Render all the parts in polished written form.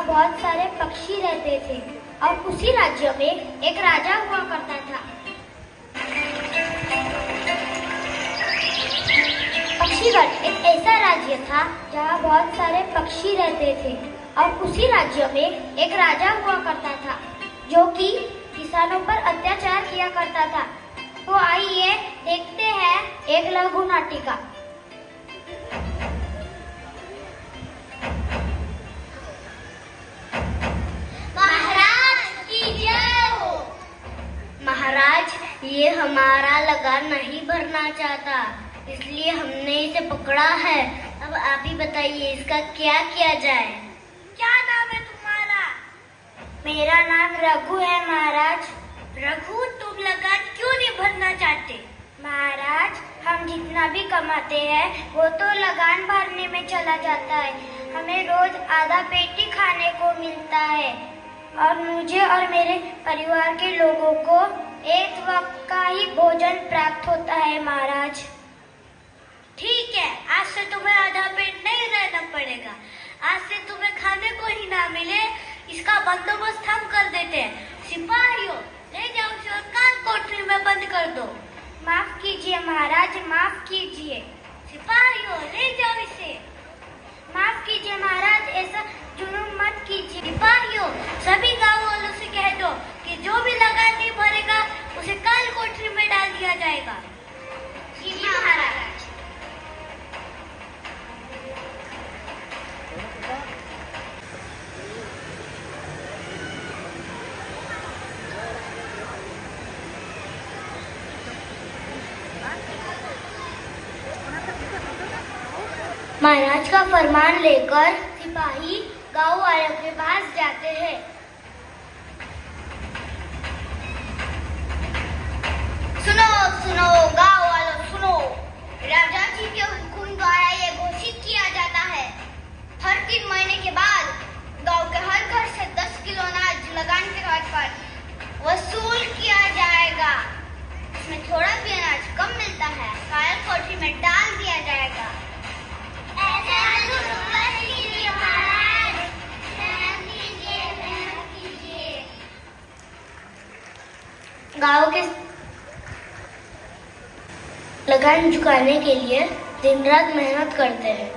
जहाँ बहुत सारे पक्षी रहते थे और उसी राज्य में एक राजा हुआ करता था। पक्षीगढ़ एक ऐसा राज्य था जहाँ बहुत सारे पक्षी रहते थे और उसी राज्य में एक राजा हुआ करता था जो कि किसानों पर अत्याचार किया करता था। तो आइए देखते हैं एक लघु नाटिका। महाराज, ये हमारा लगान नहीं भरना चाहता, इसलिए हमने इसे पकड़ा है। अब आप ही बताइए इसका क्या किया जाए। क्या नाम है तुम्हारा? मेरा नाम रघु है महाराज। रघु, तुम लगान क्यों नहीं भरना चाहते? महाराज, हम जितना भी कमाते हैं वो तो लगान भरने में चला जाता है। हमें रोज आधा पेट ही खाने को मिलता है और मुझे और मेरे परिवार के लोगों को एक वक्त का ही भोजन प्राप्त होता है महाराज। ठीक है, आज से तुम्हें आधा पेट नहीं रहना पड़ेगा। आज से तुम्हें खाने को ही ना मिले, इसका बंदोबस्त हम कर देते हैं। सिपाहियों, ले जाओ इसे और काल कोठरी में बंद कर दो। माफ कीजिए महाराज, माफ कीजिए। सिपाहियों, ले जाओ इसे। माफ कीजिए महाराज, ऐसा जुलूम मत कीजिए। सिपाहियों, सभी गाँव वालों से कह दो कि जो भी लगान नहीं भरेगा उसे काल कोठरी में डाल दिया जाएगा। जी महाराज। महाराज का फरमान लेकर सिपाही गांव वालों के पास जाते हैं। सुनो सुनो गाँव वालों, सुनो। राजा जी के हुक्म द्वारा ये घोषित किया जाता है, हर 3 महीने के बाद गांव के हर घर से 10 किलो अनाज लगान के तौर पर वसूल किया जाएगा। इसमें थोड़ा भी अनाज कम मिलता है काल कोठरी में डाल दिया जाएगा। गांव के लगान चुकाने के लिए दिन रात मेहनत करते हैं।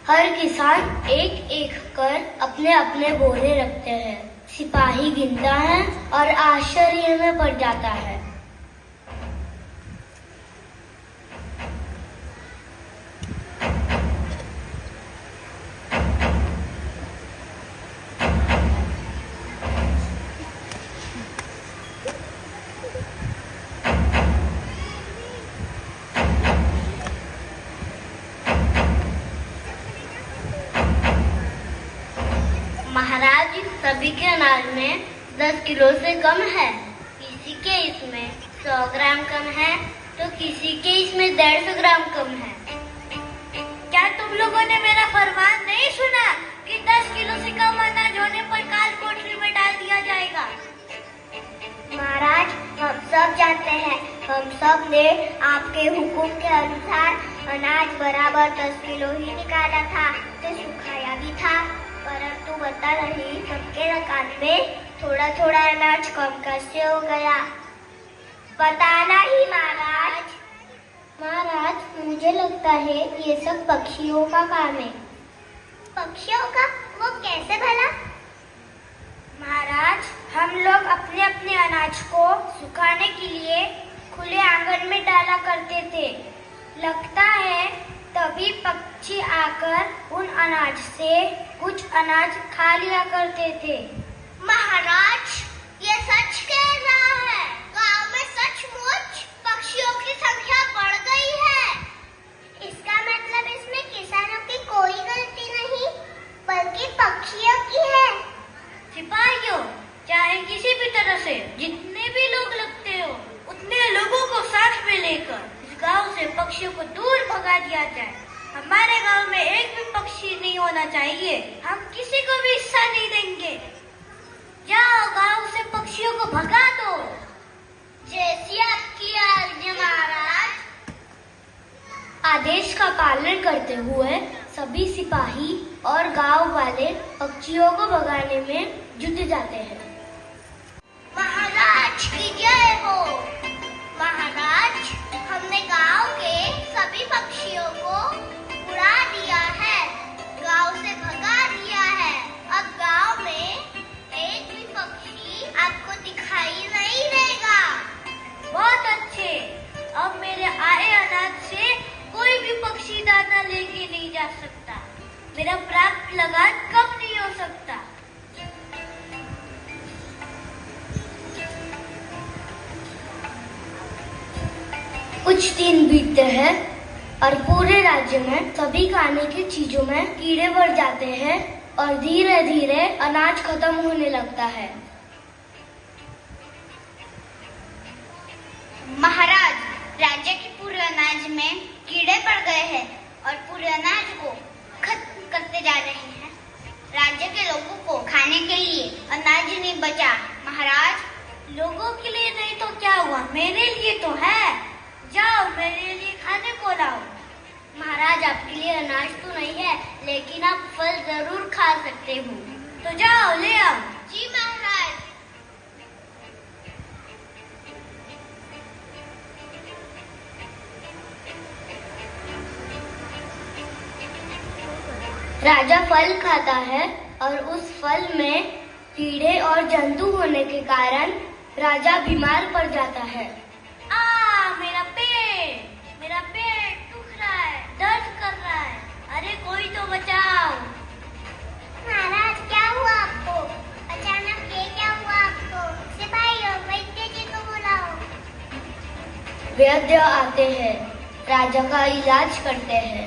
हर किसान एक एक कर अपने अपने बोरे रखते हैं। सिपाही गिनता है और आश्चर्य में पड़ जाता है। महाराज, सभी के अनाज में 10 किलो से कम है। किसी के इसमें 100 ग्राम कम है तो किसी के इसमें 150 ग्राम कम है। क्या तुम लोगों ने मेरा फरमान नहीं सुना कि 10 किलो से कम अनाज होने पर काल कोठरी में डाल दिया जाएगा? महाराज, हम सब जानते हैं, हम सब ने आपके हुक्म के अनुसार अनाज बराबर 10 किलो ही निकाला था, तो सुखाया भी था। महाराज तू बता रही सबके दुकान में थोड़ा थोड़ा अनाज कम कैसे हो गया? बताना ही महाराज। महाराज मुझे लगता है ये सब पक्षियों का काम है। पक्षियों का? वो कैसे भला? महाराज हम लोग अपने अपने अनाज को सुखाने के लिए खुले आंगन में डाला करते थे। लगता है तभी पक्षी आकर उन अनाज से कुछ अनाज खा लिया करते थे। महाराज ये सच कह रहा है, गांव में सचमुच पक्षियों की संख्या बढ़ गई है। इसका मतलब इसमें किसानों की कोई गलती नहीं बल्कि पक्षियों की है। सिपाहियों, चाहे किसी भी तरह से जितने भी लोग लगते हो उतने लोगों को साथ में लेकर इस गांव से पक्षियों को दूर भगा दिया जाए। हमारे गांव में एक भी पक्षी नहीं होना चाहिए। हम किसी को भी हिस्सा नहीं देंगे। जाओ गांव से पक्षियों को भगा दो। जैसी आपकी आज्ञा महाराज। आदेश का पालन करते हुए सभी सिपाही और गांव वाले पक्षियों को भगाने में जुट जाते हैं। महाराज की जय हो। महाराज हमने गांव के सभी पक्षियों को उड़ा दिया है, गांव से भगा दिया है। अब गांव में एक भी पक्षी आपको दिखाई नहीं देगा। बहुत अच्छे। अब मेरे आए अनाज से कोई भी पक्षी दाना लेके नहीं जा सकता। मेरा प्राप्त लगान कम नहीं हो सकता। कुछ दिन बीतते हैं और पूरे राज्य में सभी खाने की चीजों में कीड़े बढ़ जाते हैं और धीरे धीरे अनाज खत्म होने लगता है। महाराज राज्य के पूरे अनाज में कीड़े पड़ गए हैं और पूरे अनाज को खत्म करते जा रहे हैं। राज्य के लोगों को खाने के लिए अनाज नहीं बचा। महाराज लोगों के लिए नहीं तो क्या हुआ, मेरे लिए तो है। जाओ मेरे लिए खाने को लाओ। महाराज आपके लिए अनाज तो नहीं है लेकिन आप फल जरूर खा सकते हो। तो जाओ ले आओ। जी महाराज। राजा फल खाता है और उस फल में कीड़े और जंतु होने के कारण राजा बीमार पड़ जाता है। मेरा पेट दुख रहा है, दर्द कर रहा है। अरे कोई तो बचाओ। महाराज क्या हुआ आपको? अचानक ये क्या हुआ आपको? सिपाहियों वैद्य जी को बुलाओ। वैद्य आते हैं, राजा का इलाज करते हैं,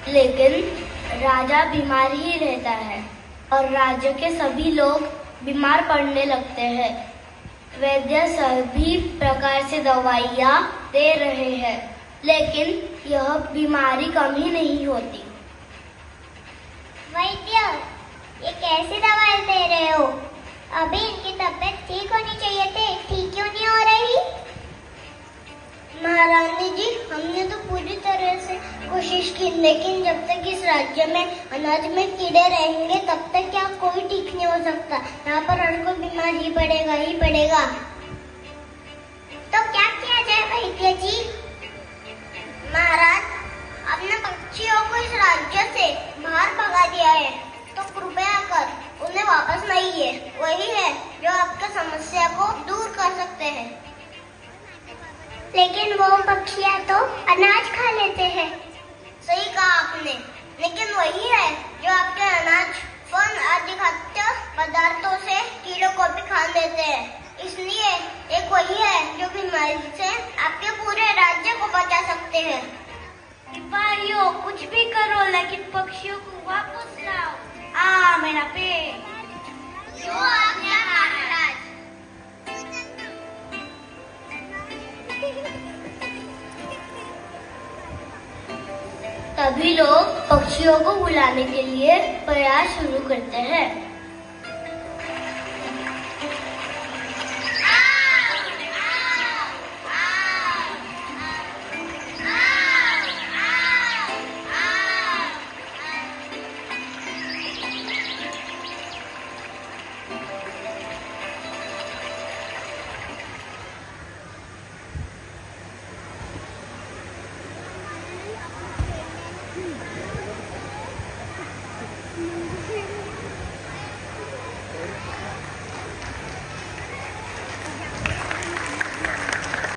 लेकिन राजा बीमार ही रहता है और राज्य के सभी लोग बीमार पड़ने लगते हैं। वैद्य सभी प्रकार से दवाइयाँ दे रहे हैं लेकिन यह बीमारी कम ही नहीं होती। वैद्य ये कैसी दवाई दे रहे हो? अभी इनकी तबीयत ठीक होनी चाहिए थी, ठीक क्यों नहीं हो रही? महारानी जी हमने तो पूरी तरह से कोशिश की लेकिन जब तक इस राज्य में अनाज में कीड़े रहेंगे तब तक क्या कोई ठीक नहीं हो सकता। यहाँ पर हर कोई बीमार ही पड़ेगा। तो क्या किया जाए वैद्य जी? महाराज आपने पक्षियों को इस राज्य से बाहर भगा दिया है तो कृपया कर उन्हें वापस लाइए। वही है जो आपकी समस्या को दूर कर सकते हैं। लेकिन वो पक्षियाँ तो अनाज खा लेते हैं। सही कहा आपने, लेकिन वही है जो आपके अनाज, फल आदि खाद्य पदार्थों से कीड़ों को भी खा लेते हैं। इसलिए एक वही है जो बीमारी से आपके पूरे राज्य को बचा सकते हैं। सिपाहियों कुछ भी करो लेकिन पक्षियों को वापस लाओ। मेरा पेट। जो आज्ञा महाराज। तभी लोग पक्षियों को बुलाने के लिए प्रयास शुरू करते हैं।